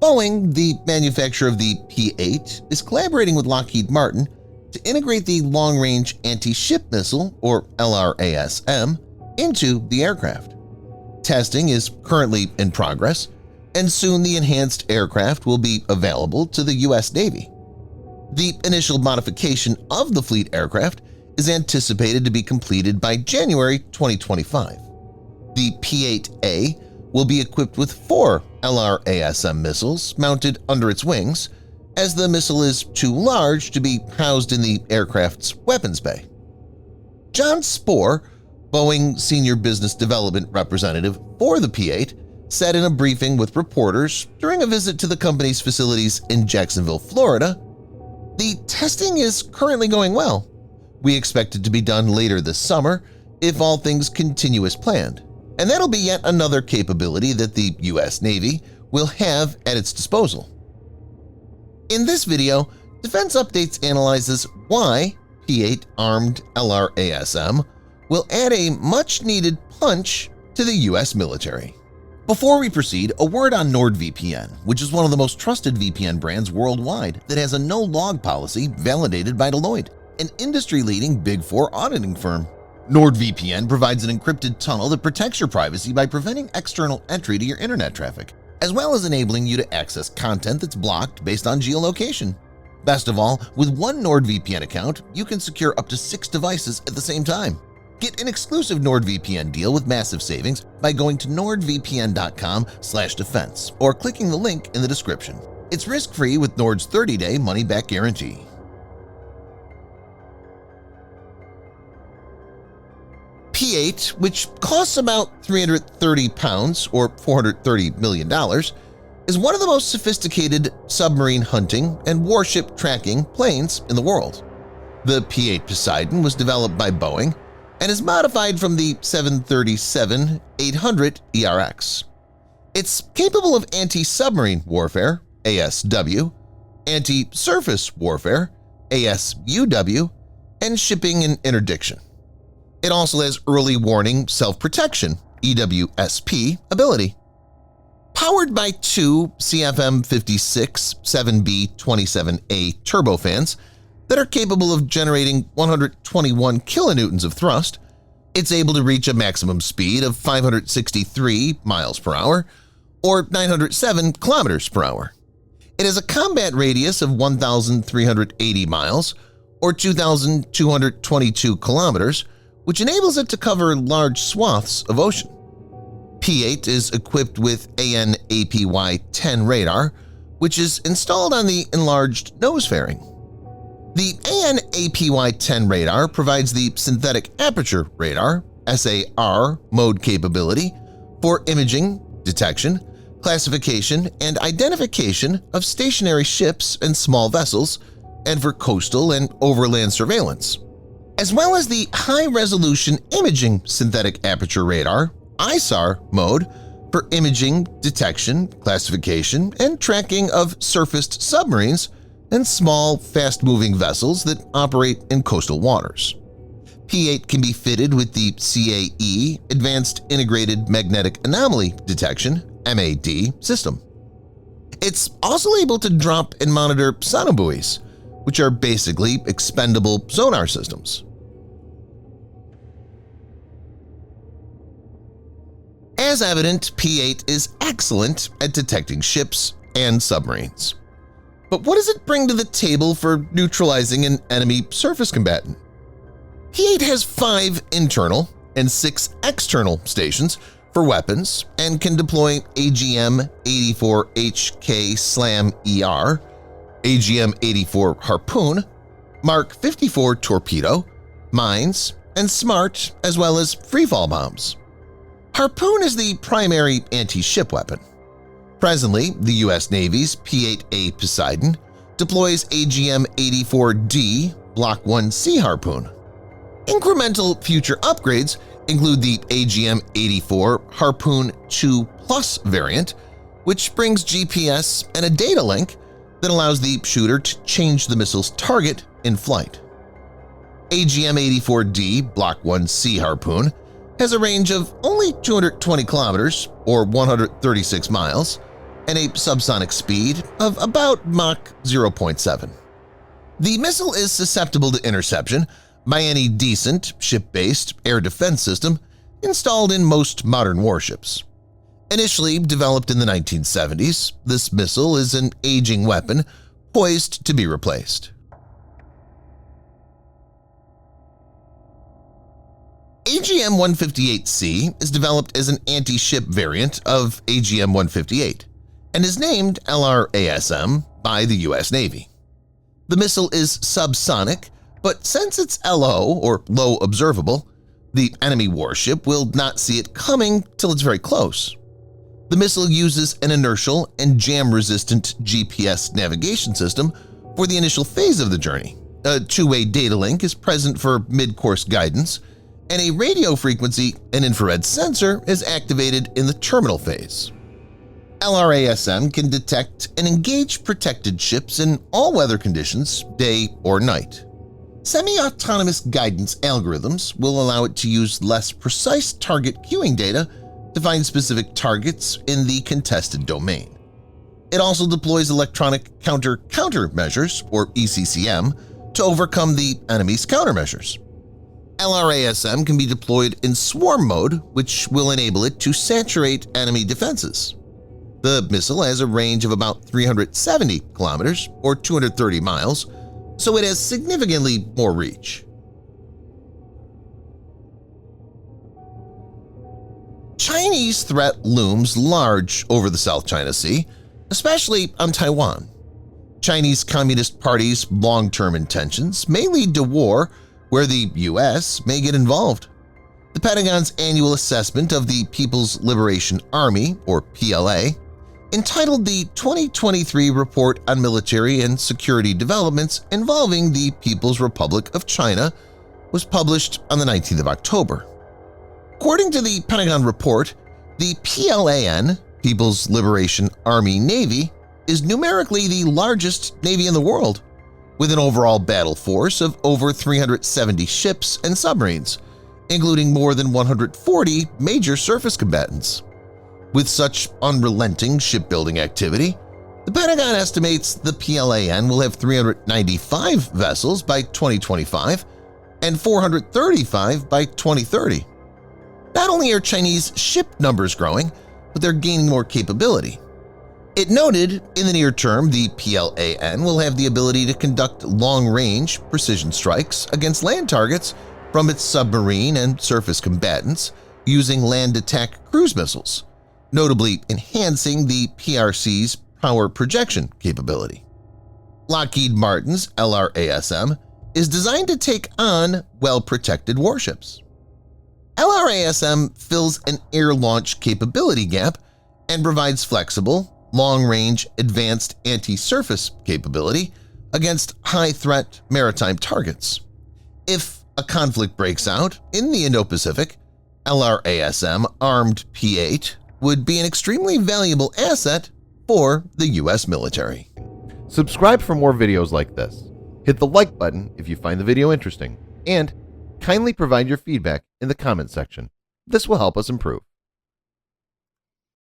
Boeing, the manufacturer of the P-8, is collaborating with Lockheed Martin to integrate the Long-Range Anti-Ship Missile, or LRASM, into the aircraft. Testing is currently in progress, and soon the enhanced aircraft will be available to the U.S. Navy. The initial modification of the fleet aircraft is anticipated to be completed by January 2025. The P-8A will be equipped with 4 LRASM missiles mounted under its wings, as the missile is too large to be housed in the aircraft's weapons bay. Jon Spore, Boeing Senior Business Development Representative for the P-8, said in a briefing with reporters during a visit to the company's facilities in Jacksonville, Florida, "The testing is currently going well. We expect it to be done later this summer if all things continue as planned, and that'll be yet another capability that the U.S. Navy will have at its disposal." In this video, Defense Updates analyzes why P-8 armed LRASM will add a much-needed punch to the U.S. military. Before we proceed, a word on NordVPN, which is one of the most trusted VPN brands worldwide that has a no-log policy validated by Deloitte, an industry-leading Big Four auditing firm. NordVPN provides an encrypted tunnel that protects your privacy by preventing external entry to your internet traffic, as well as enabling you to access content that's blocked based on geolocation. Best of all, with one NordVPN account, you can secure up to 6 devices at the same time. Get an exclusive NordVPN deal with massive savings by going to nordvpn.com/defense or clicking the link in the description. It's risk-free with Nord's 30-day money-back guarantee. P-8, which costs about 330 pounds or $430 million, is one of the most sophisticated submarine hunting and warship tracking planes in the world. The P-8 Poseidon was developed by Boeing and is modified from the 737-800 ERX. It's capable of anti-submarine warfare, ASW, anti-surface warfare, ASUW, and shipping and interdiction. It also has early warning self-protection, EWSP, ability. Powered by 2 CFM56 7B27A turbofans that are capable of generating 121 kilonewtons of thrust, it's able to reach a maximum speed of 563 miles per hour or 907 kilometers per hour. It has a combat radius of 1,380 miles or 2,222 kilometers, which enables it to cover large swaths of ocean. P-8 is equipped with AN/APY-10 radar, which is installed on the enlarged nose fairing. The AN/APY-10 radar provides the synthetic aperture radar (SAR) mode capability for imaging, detection, classification, and identification of stationary ships and small vessels, and for coastal and overland surveillance, as well as the high-resolution imaging synthetic aperture radar (ISAR) mode for imaging, detection, classification, and tracking of surfaced submarines and small, fast-moving vessels that operate in coastal waters. P-8 can be fitted with the CAE Advanced Integrated Magnetic Anomaly Detection (MAD) system. It's also able to drop and monitor sonobuoys, which are basically expendable sonar systems. As evident, P-8 is excellent at detecting ships and submarines. But what does it bring to the table for neutralizing an enemy surface combatant? P-8 has 5 internal and 6 external stations for weapons and can deploy AGM-84HK SLAM-ER, AGM-84 Harpoon, Mark 54 torpedo, mines, and SMART, as well as freefall bombs. Harpoon is the primary anti-ship weapon. Presently, the U.S. Navy's P-8A Poseidon deploys AGM-84D Block 1C Harpoon. Incremental future upgrades include the AGM-84 Harpoon 2 Plus variant, which brings GPS and a data link that allows the shooter to change the missile's target in flight. AGM-84D Block 1C Harpoon has a range of only 220 kilometers or 136 miles and a subsonic speed of about Mach 0.7. The missile is susceptible to interception by any decent ship-based air defense system installed in most modern warships. Initially developed in the 1970s, this missile is an aging weapon poised to be replaced. AGM-158C is developed as an anti-ship variant of AGM-158 and is named LRASM by the U.S. Navy. The missile is subsonic, but since it's LO, or low observable, the enemy warship will not see it coming till it's very close. The missile uses an inertial and jam-resistant GPS navigation system for the initial phase of the journey. A two-way data link is present for mid-course guidance, and a radio frequency and infrared sensor is activated in the terminal phase. LRASM can detect and engage protected ships in all weather conditions, day or night. Semi-autonomous guidance algorithms will allow it to use less precise target queuing data to find specific targets in the contested domain. It also deploys electronic countermeasures, or ECCM, to overcome the enemy's countermeasures. LRASM can be deployed in swarm mode, which will enable it to saturate enemy defenses. The missile has a range of about 370 kilometers or 230 miles, so it has significantly more reach. Chinese threat looms large over the South China Sea, especially on Taiwan. Chinese Communist Party's long-term intentions may lead to war where the U.S. may get involved. The Pentagon's annual assessment of the People's Liberation Army, or PLA, entitled the 2023 Report on Military and Security Developments Involving the People's Republic of China, was published on the 19th of October. According to the Pentagon report, the PLAN, People's Liberation Army Navy, is numerically the largest navy in the world, with an overall battle force of over 370 ships and submarines, including more than 140 major surface combatants. With such unrelenting shipbuilding activity, the Pentagon estimates the PLAN will have 395 vessels by 2025 and 435 by 2030. Not only are Chinese ship numbers growing, but they're gaining more capability. It noted in the near term the PLAN will have the ability to conduct long-range precision strikes against land targets from its submarine and surface combatants using land attack cruise missiles, notably enhancing the PRC's power projection capability. Lockheed Martin's LRASM is designed to take on well-protected warships. LRASM fills an air launch capability gap and provides flexible, long-range advanced anti-surface capability against high-threat maritime targets. If a conflict breaks out in the Indo-Pacific, LRASM-armed P-8 would be an extremely valuable asset for the U.S. military. Subscribe for more videos like this. Hit the like button if you find the video interesting, and kindly provide your feedback in the comment section. This will help us improve.